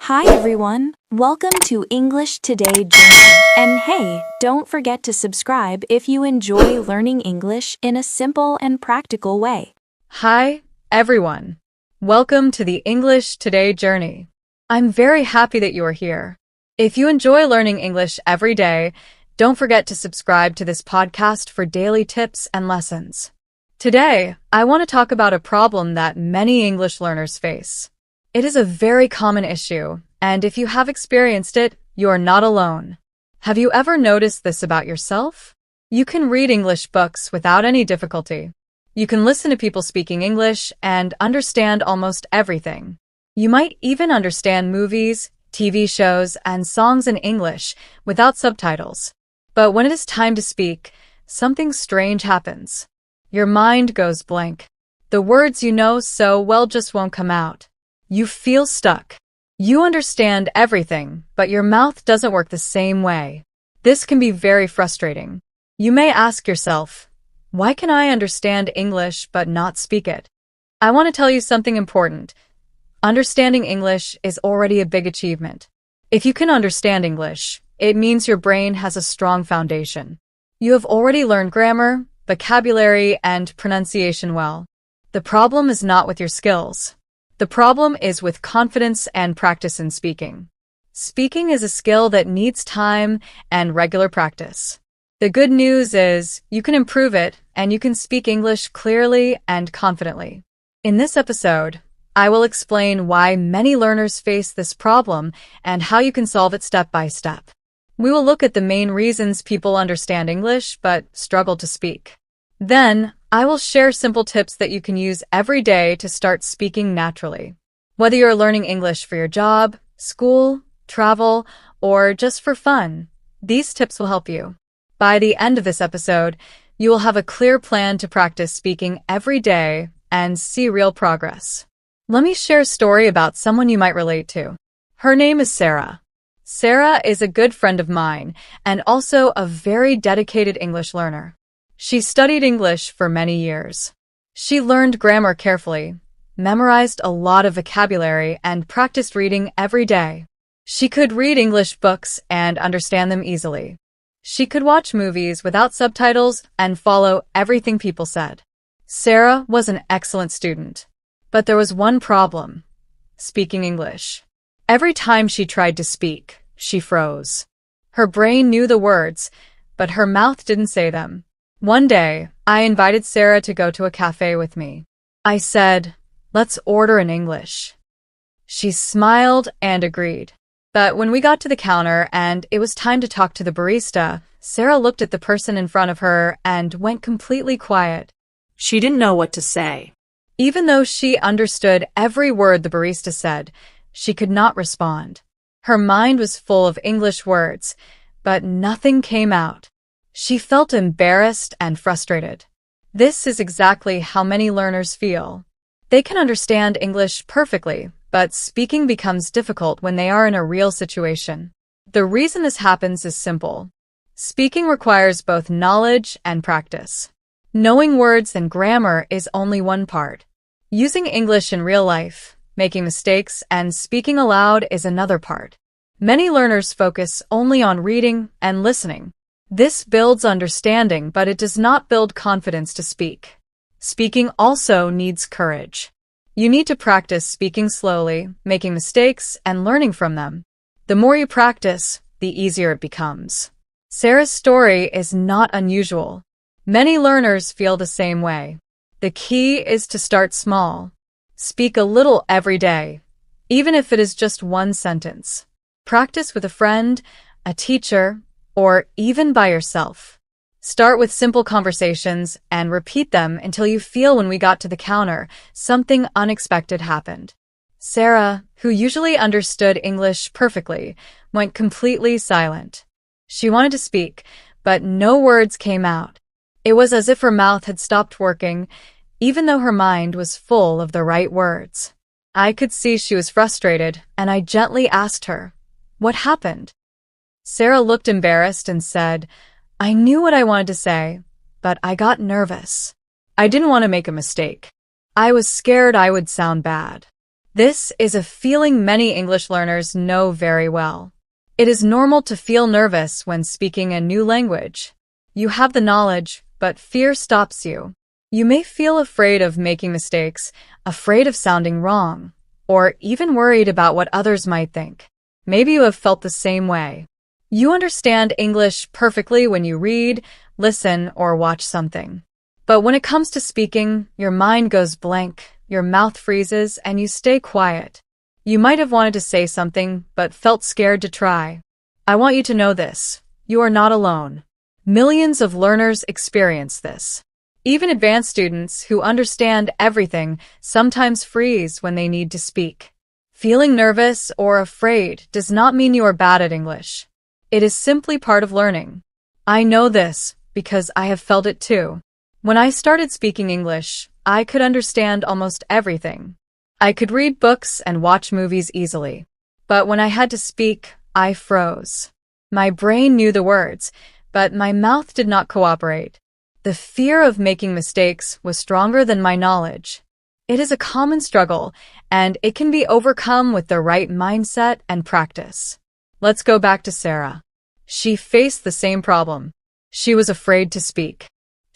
Hi everyone, welcome to English Today Journey. And hey, don't forget to subscribe if you enjoy learning English in a simple and practical way. Hi, everyone. Welcome to the English Today Journey. I'm very happy that you are here. If you enjoy learning English every day, don't forget to subscribe to this podcast for daily tips and lessons. Today, I want to talk about a problem that many English learners face. It is a very common issue, and if you have experienced it, you are not alone. Have you ever noticed this about yourself? You can read English books without any difficulty. You can listen to people speaking English and understand almost everything. You might even understand movies, TV shows, and songs in English without subtitles. But when it is time to speak, something strange happens. Your mind goes blank. The words you know so well just won't come out. You feel stuck. You understand everything, but your mouth doesn't work the same way. This can be very frustrating. You may ask yourself, why can I understand English but not speak it? I want to tell you something important. Understanding English is already a big achievement. If you can understand English, it means your brain has a strong foundation. You have already learned grammar, vocabulary, and pronunciation well. The problem is not with your skills. The problem is with confidence and practice in speaking. Speaking is a skill that needs time and regular practice. The good news is you can improve it and you can speak English clearly and confidently. In this episode, I will explain why many learners face this problem and how you can solve it step by step. We will look at the main reasons people understand English but struggle to speak. Then, I will share simple tips that you can use every day to start speaking naturally. Whether you're learning English for your job, school, travel, or just for fun, these tips will help you. By the end of this episode, you will have a clear plan to practice speaking every day and see real progress. Let me share a story about someone you might relate to. Her name is Sarah. Sarah is a good friend of mine and also a very dedicated English learner. She studied English for many years. She learned grammar carefully, memorized a lot of vocabulary, and practiced reading every day. She could read English books and understand them easily. She could watch movies without subtitles and follow everything people said. Sarah was an excellent student. But there was one problem: speaking English. Every time she tried to speak, she froze. Her brain knew the words, but her mouth didn't say them. One day, I invited Sarah to go to a cafe with me. I said, "Let's order in English." She smiled and agreed. But when we got to the counter and it was time to talk to the barista, Sarah looked at the person in front of her and went completely quiet. She didn't know what to say. Even though she understood every word the barista said, she could not respond. Her mind was full of English words, but nothing came out. She felt embarrassed and frustrated. This is exactly how many learners feel. They can understand English perfectly, but speaking becomes difficult when they are in a real situation. The reason this happens is simple. Speaking requires both knowledge and practice. Knowing words and grammar is only one part. Using English in real life, making mistakes, and speaking aloud is another part. Many learners focus only on reading and listening. This builds understanding, but it does not build confidence to speak. Speaking also needs courage. You need to practice speaking slowly, making mistakes, and learning from them. The more you practice, the easier it becomes. Sarah's story is not unusual. Many learners feel the same way. The key is to start small. Speak a little every day, even if it is just one sentence. Practice with a friend, a teacher, or even by yourself. Start with simple conversations and repeat them until you feel when we got to the counter, something unexpected happened. Sarah, who usually understood English perfectly, went completely silent. She wanted to speak, but no words came out. It was as if her mouth had stopped working, even though her mind was full of the right words. I could see she was frustrated, and I gently asked her, "What happened?" Sarah looked embarrassed and said, "I knew what I wanted to say, but I got nervous. I didn't want to make a mistake. I was scared I would sound bad." This is a feeling many English learners know very well. It is normal to feel nervous when speaking a new language. You have the knowledge, but fear stops you. You may feel afraid of making mistakes, afraid of sounding wrong, or even worried about what others might think. Maybe you have felt the same way. You understand English perfectly when you read, listen, or watch something. But when it comes to speaking, your mind goes blank, your mouth freezes, and you stay quiet. You might have wanted to say something, but felt scared to try. I want you to know this. You are not alone. Millions of learners experience this. Even advanced students who understand everything sometimes freeze when they need to speak. Feeling nervous or afraid does not mean you are bad at English. It is simply part of learning. I know this because I have felt it too. When I started speaking English, I could understand almost everything. I could read books and watch movies easily. But when I had to speak, I froze. My brain knew the words, but my mouth did not cooperate. The fear of making mistakes was stronger than my knowledge. It is a common struggle, and it can be overcome with the right mindset and practice. Let's go back to Sarah. She faced the same problem. She was afraid to speak.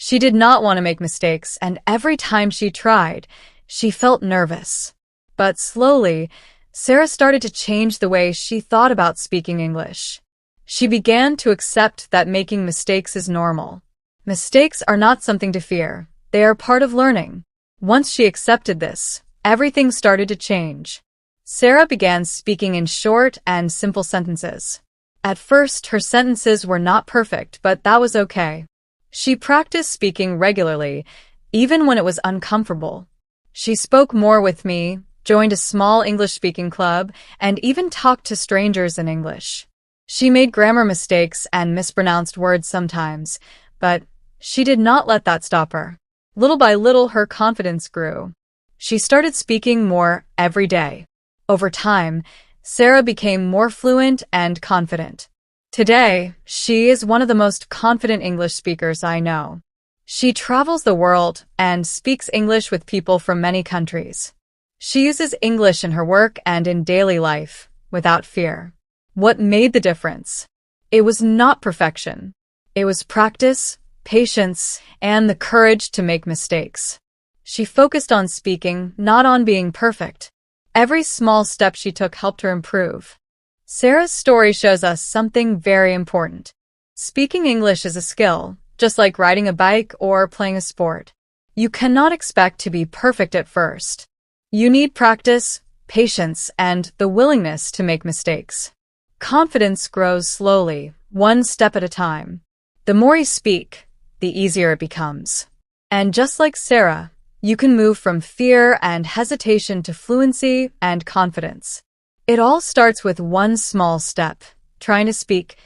She did not want to make mistakes, and every time she tried, she felt nervous. But slowly, Sarah started to change the way she thought about speaking English. She began to accept that making mistakes is normal. Mistakes are not something to fear. They are part of learning. Once she accepted this, everything started to change. Sarah began speaking in short and simple sentences. At first, her sentences were not perfect, but that was okay. She practiced speaking regularly, even when it was uncomfortable. She spoke more with me, joined a small English-speaking club, and even talked to strangers in English. She made grammar mistakes and mispronounced words sometimes, but she did not let that stop her. Little by little, her confidence grew. She started speaking more every day. Over time, Sarah became more fluent and confident. Today, she is one of the most confident English speakers I know. She travels the world and speaks English with people from many countries. She uses English in her work and in daily life, without fear. What made the difference? It was not perfection. It was practice, patience, and the courage to make mistakes. She focused on speaking, not on being perfect. Every small step she took helped her improve. Sarah's story shows us something very important. Speaking English is a skill, just like riding a bike or playing a sport. You cannot expect to be perfect at first. You need practice, patience, and the willingness to make mistakes. Confidence grows slowly, one step at a time. The more you speak, the easier it becomes. And just like Sarah, you can move from fear and hesitation to fluency and confidence. It all starts with one small step, trying to speak,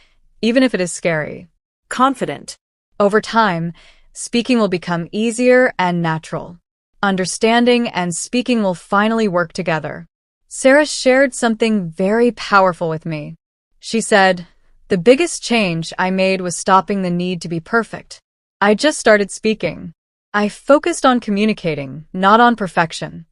even if it is scary. Confident. Over time, speaking will become easier and natural. Understanding and speaking will finally work together. Sarah shared something very powerful with me. She said, "The biggest change I made was stopping the need to be perfect. I just started speaking. I focused on communicating, not on perfection."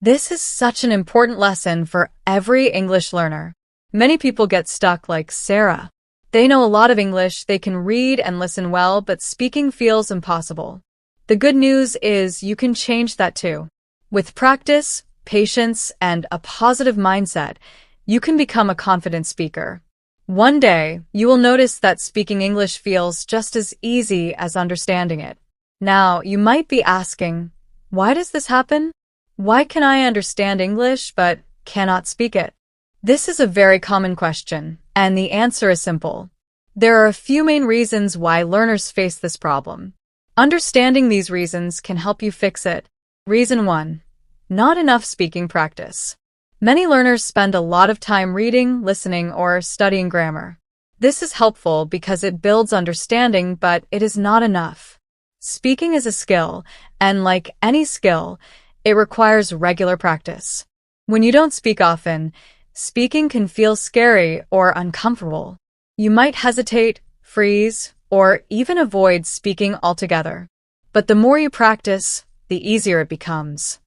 This is such an important lesson for every English learner. Many people get stuck like Sarah. They know a lot of English, they can read and listen well, but speaking feels impossible. The good news is you can change that too. With practice, patience, and a positive mindset, you can become a confident speaker. One day, you will notice that speaking English feels just as easy as understanding it. Now, you might be asking, why does this happen? Why can I understand English but cannot speak it? This is a very common question, and the answer is simple. There are a few main reasons why learners face this problem. Understanding these reasons can help you fix it. Reason 1. Not enough speaking practice. Many learners spend a lot of time reading, listening, or studying grammar. This is helpful because it builds understanding, but it is not enough. Speaking is a skill, and like any skill, it requires regular practice. When you don't speak often, speaking can feel scary or uncomfortable. You might hesitate, freeze, or even avoid speaking altogether. But the more you practice, the easier it becomes.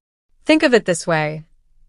Think of it this way.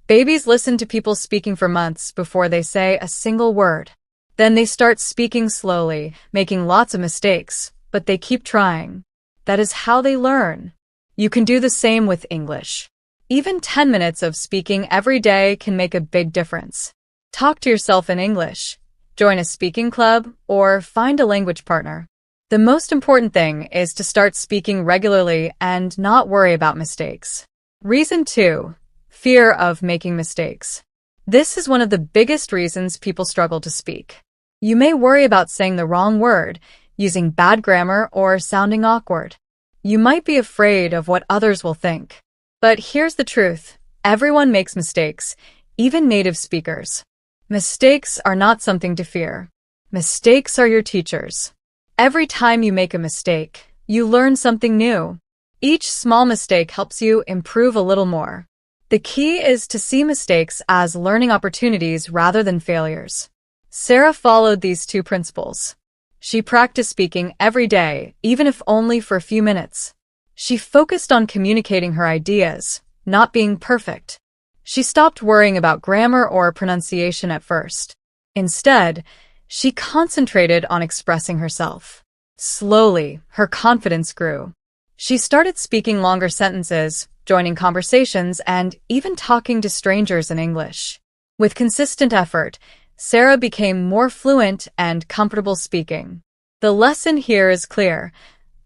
Babies listen to people speaking for months before they say a single word. Then they start speaking slowly, making lots of mistakes, but they keep trying. That is how they learn. You can do the same with English. Even 10 minutes of speaking every day can make a big difference. Talk to yourself in English, join a speaking club, or find a language partner. The most important thing is to start speaking regularly and not worry about mistakes. Reason 2. Fear of making mistakes. This is one of the biggest reasons people struggle to speak. You may worry about saying the wrong word, using bad grammar, or sounding awkward. You might be afraid of what others will think. But here's the truth. Everyone makes mistakes, even native speakers. Mistakes are not something to fear. Mistakes are your teachers. Every time you make a mistake, you learn something new. Each small mistake helps you improve a little more. The key is to see mistakes as learning opportunities rather than failures. Sarah followed these 2 principles. She practiced speaking every day, even if only for a few minutes. She focused on communicating her ideas, not being perfect. She stopped worrying about grammar or pronunciation at first. Instead, she concentrated on expressing herself. Slowly, her confidence grew. She started speaking longer sentences, joining conversations, and even talking to strangers in English. With consistent effort, Sarah became more fluent and comfortable speaking. The lesson here is clear.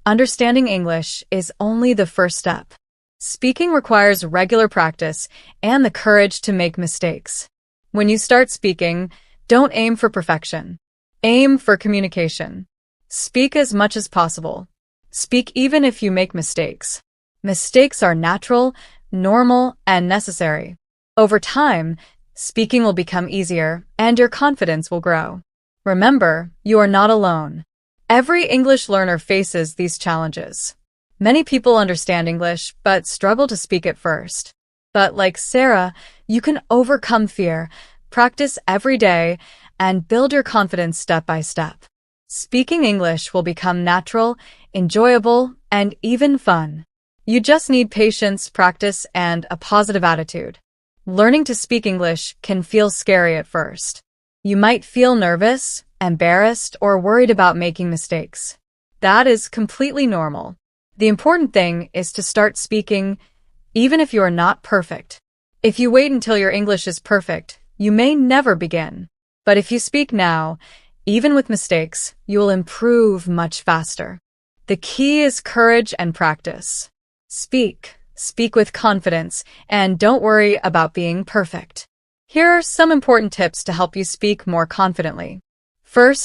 Understanding English is only the first step. Speaking requires regular practice and the courage to make mistakes. When you start speaking, don't aim for perfection. Aim for communication. Speak as much as possible. Speak even if you make mistakes. Mistakes are natural, normal, and necessary. Over time, speaking will become easier and your confidence will grow. Remember, you are not alone. Every English learner faces these challenges. Many people understand English but struggle to speak at first. But like Sarah, you can overcome fear, practice every day, and build your confidence step by step. Speaking English will become natural, enjoyable, and even fun. You just need patience, practice, and a positive attitude. Learning to speak English can feel scary at first. You might feel nervous, embarrassed, or worried about making mistakes. That is completely normal. The important thing is to start speaking, even if you are not perfect. If you wait until your English is perfect, you may never begin. But if you speak now, even with mistakes, you will improve much faster. The key is courage and practice. Speak with confidence, and don't worry about being perfect. Here are some important tips to help you speak more confidently. First,